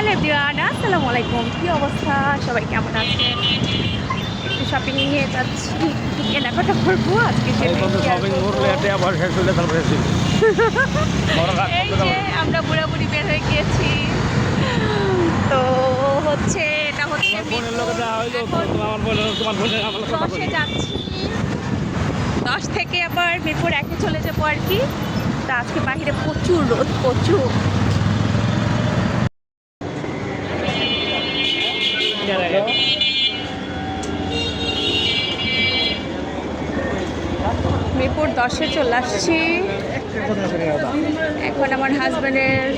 Hello everyone, আসসালামু আলাইকুম। কী অবস্থা, সবাই কেমন আছেন? একটু শপিং নিয়ে যাচ্ছি, একটু কেনাকাটা করবো আজকে। এই যে আমরা বুড়াবুড়ি বের হয়ে গিয়েছি, তো হচ্ছে এটা হচ্ছে দশে যাচ্ছি, 10 থেকে আবার মিরপুর 1-এ চলে যাবো আর কি। তা আজকে বাহিরে প্রচুর রোদ, প্রচুর। মিরপুর 10-এ চলে আসছি। এখন আমার হাজব্যান্ডের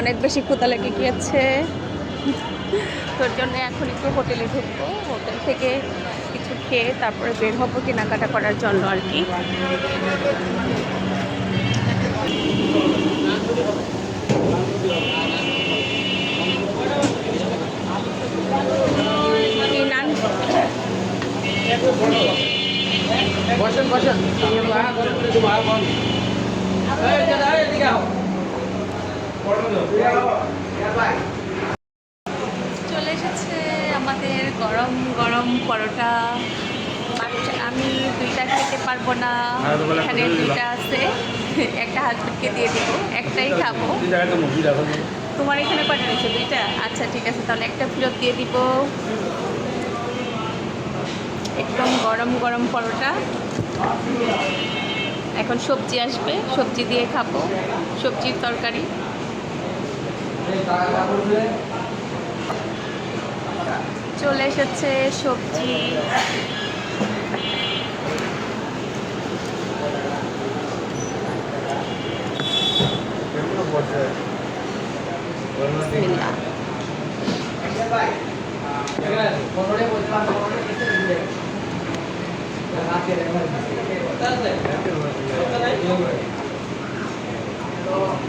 অনেক বেশি ক্ষুধা লেগে গিয়েছে, তোর জন্য এখন একটু হোটেলে ঢুকবো। হোটেল থেকে কিছু খেয়ে তারপরে বের হবো কেনাকাটা করার জন্য আর কি। বসেন বসেন চলে এসেছে আমাদের গরম গরম পরোটা। আমি দুইটা খেতে পারবো না, এখানে দুইটা আছে, একটা হাজবেন্ডকে দিয়ে দিব, একটাই খাবো। তোমার এখানে কয়টা রয়েছে? দুইটা? আচ্ছা ঠিক আছে, তাহলে একটা ফেরত দিয়ে দিব। একদম গরম গরম পরোটা। এখন সবজি আসবে, সবজি দিয়ে খাবো, সবজির তরকারি। চলে এসেছে সবজি।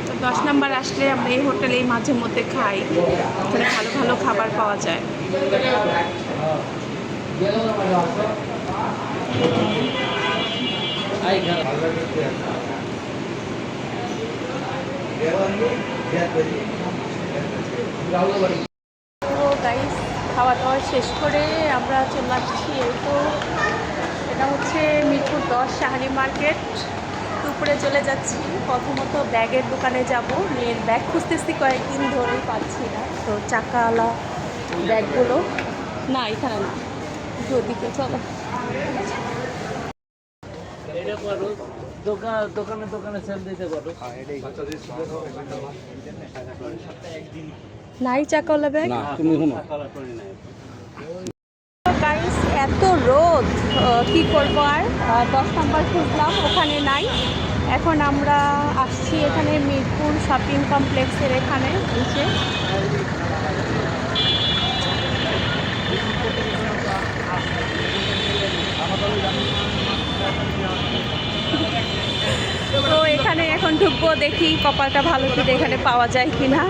তো 10 নম্বর আসলে আমরা এই হোটেলেই মাঝে মধ্যে খাই, এখানে ভালো ভালো খাবার পাওয়া যায়। তো গাইস, খাওয়া দাওয়া শেষ করে আমরা চলে আসছি, এই তো এটা হচ্ছে মিরপুর 10 শাহারি মার্কেট। দুপুরে চলে যাচ্ছি, প্রথমত ব্যাগের দোকানে যাব। মেয়ের ব্যাগ খুঁজতেছি, কয়েকদিন ধরেই পাচ্ছি না, তো চাকাওয়ালা ব্যাগগুলো না, এখানে না, ওদিকে চলো। দোকানে দোকানে সেল দিতে পারো। নাই চাকাওয়ালা ব্যাগ। তুমি শুনো, গাইস এত রোদ, কি করবো আর। 10 নম্বর খুঁজলাম, ওখানে নাই। এখন আমরা আসছি এখানে মিরপুর শপিং কমপ্লেক্সের এখানে এসে। তো এখানে এখন ঢুকবো, দেখি কপালটা ভালো কি এখানে পাওয়া যায় কিনা।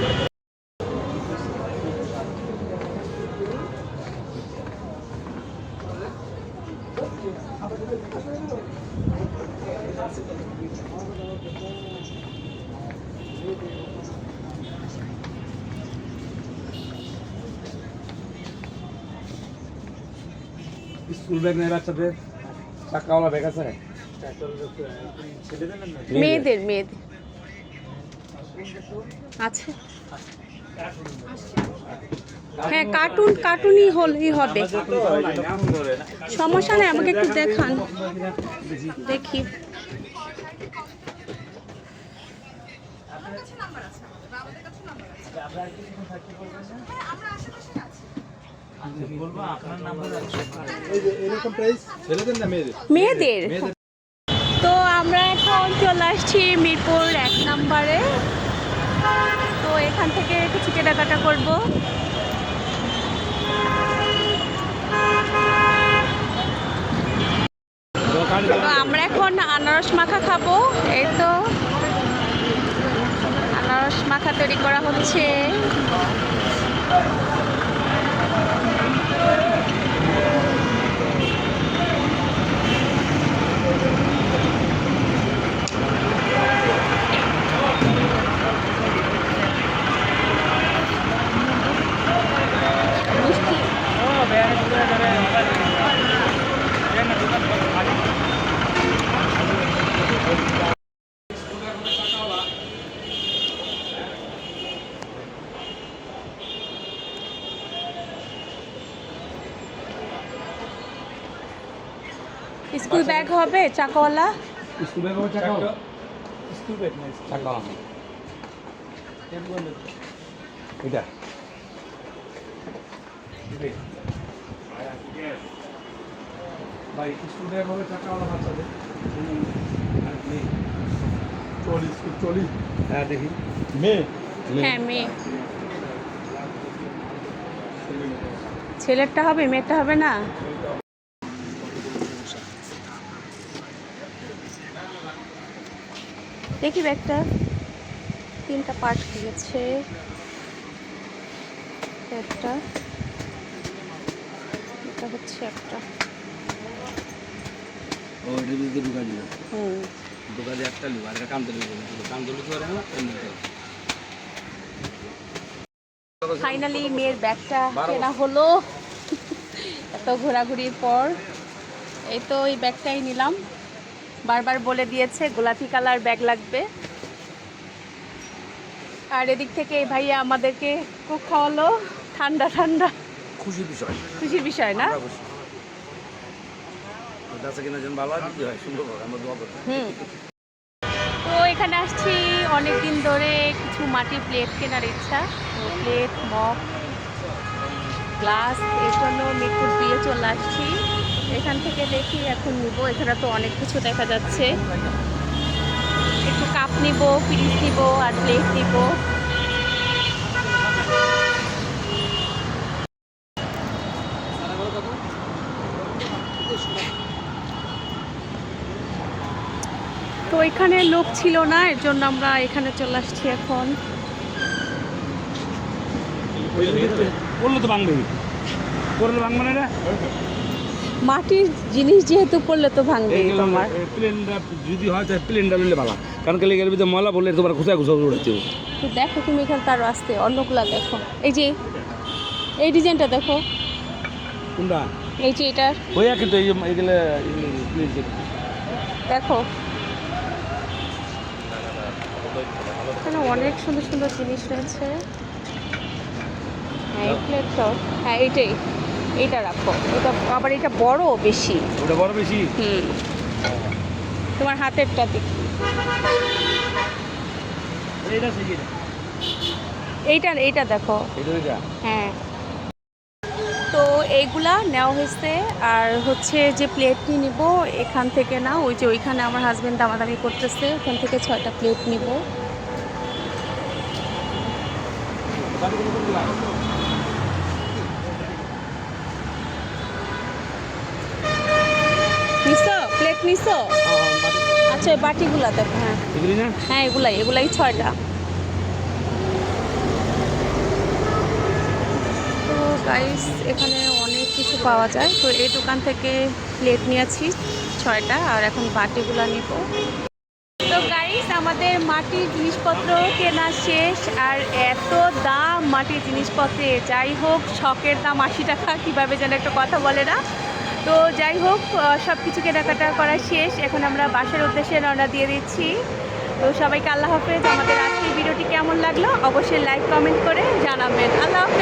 স্কুল ব্যাগ নেই বাচ্চাদের? চাকাওয়ালা ব্যাগ আছে? মেয়েদের মেয়েদের আছে। হ্যাঁ, কার্টুনই হলেই হবে, সমস্যা নেই। আমাকে একটু দেখান, দেখি। মেয়েদের। তো আমরা এখন চলে আসছি মিরপুর 1 নম্বরে। তো এখান থেকে কিছু কেনাকাটা করবো। তো আমরা এখন আনারস মাখা খাবো। এই তো আনারস মাখা তৈরি করা হচ্ছে। স্কুল ব্যাগ হবে চাকাওয়ালা? স্কুল ব্যাগ হবে চাকা? স্কুল ব্যাগ না, চাকা এটা ভাই স্কুল ব্যাগ হবে চাকাওয়ালা বাচ্চাদের। ট্রলি হ্যাঁ দেখি মেয়ে হ্যাঁ মেয়ে। ছেলেরটা হবে, মেয়েরটা হবে না? দেখি ব্যাগটা 3টা পার্ট দিয়েছে। একটা, এটা হচ্ছে একটা। ও এটার ভিতরে ঢুকা দিল, হুম, ঢুকা দিয়ে একটা লিব আর একটা কান ধরে কান ধরে করে না ফাইনালি মেয়ের ব্যাগটা কেনা হলো এত ঘোরাঘুরির পর। এই তো এই ব্যাগটাই নিলাম। বারবার বলে দিয়েছে গোলাপি কালার ব্যাগ লাগবে। আর এদিক থেকে এই ভাইয়া আমাদেরকে খুব খাওয়ালো, ঠান্ডা ঠান্ডা। খুশির বিষয়, খুশির বিষয় না? আছে কিনা যেন ভালো হয়, হয় সুন্দর আমরা দোয়া করি। হুম। তো এখানে আসছি অনেক দিন ধরে, কিছু মাটির প্লেট কেনার ইচ্ছা। তো প্লেট, মগ, গ্লাস, এর জন্য মিরপুর দিয়ে চলে আসছি। এখান থেকে দেখি এখন নিব। এখানে তো অনেক কিছু দেখা যাচ্ছে। একটু কাপ নিব, ফ্রিজ নিব আর প্লেট নিব। তো এখানে লোক ছিল না, এর জন্য আমরা এখানে চলে আসছি এখন। করলে তো ভাঙবে, করলে ভাঙবে না এটা। মাটির জিনিস যেহেতু পড়লে তো ভাঙবে তোমার। প্লেনটা যদি হয় তাহলে প্লেনটা নিলে ভালো, কারণ কেলে গেলে ভিতরে ময়লা বললে তোমার কোথায় কোথাও উড়াইতে হবে। তো দেখো তুমি এখানে তার আসতে অন্যগুলা দেখো। এই যে এই ডিজাইনটা দেখো, কোনটা এই যে এটার ওই কিন্তু এই এগুলো দেখো। এখানে অনেক সুন্দর সুন্দর জিনিস রয়েছে। হ্যাঁ এই প্লেটটাও, হ্যাঁ এইটাই, এইটা রাখো। এটা আবার এটা বড় বেশি। ওটা বড় বেশি। হুম, তোমার হাতেরটা দেখি। এইটা ঠিক আছে, এইটা এইটা দেখো। এটা হ্যাঁ, তো এইগুলা নেওয়া হয়েছে। আর হচ্ছে যে প্লেটটি নিব এখান থেকে না, ওই যে ওইখানে আমার হাজবেন্ড দামাদামি করতেছে, ওখান থেকে 6টা প্লেট নিব। নিছো প্লেট নিছো? আচ্ছা এই বাটিগুলা দেখো। হ্যাঁ এগুলি না, হ্যাঁ এগুলাই 6টা। তো গাইস এখানে অনেক কিছু পাওয়া যায়। তো এই দোকান থেকে প্লেট নিয়েছি 6টা, আর এখন বাটিগুলা নিব। তো গাইস আমাদের মাটির জিনিসপত্র কেনা শেষ। আর এত দাম মাটির জিনিসপত্রে, যাই হোক শখের দাম 80 টাকা, কীভাবে যেন একটা কথা বলে না। তো যাই হোক সব কিছু কেনাকাটা করা শেষ। এখন আমরা বাসার উদ্দেশ্যে রওনা দিয়ে দিচ্ছি। তো সবাইকে আল্লাহ হাফেজ। আমাদের আজকের ভিডিওটি কেমন লাগলো অবশ্যই লাইক কমেন্ট করে জানাবেন। আল্লাহ হাফেজ।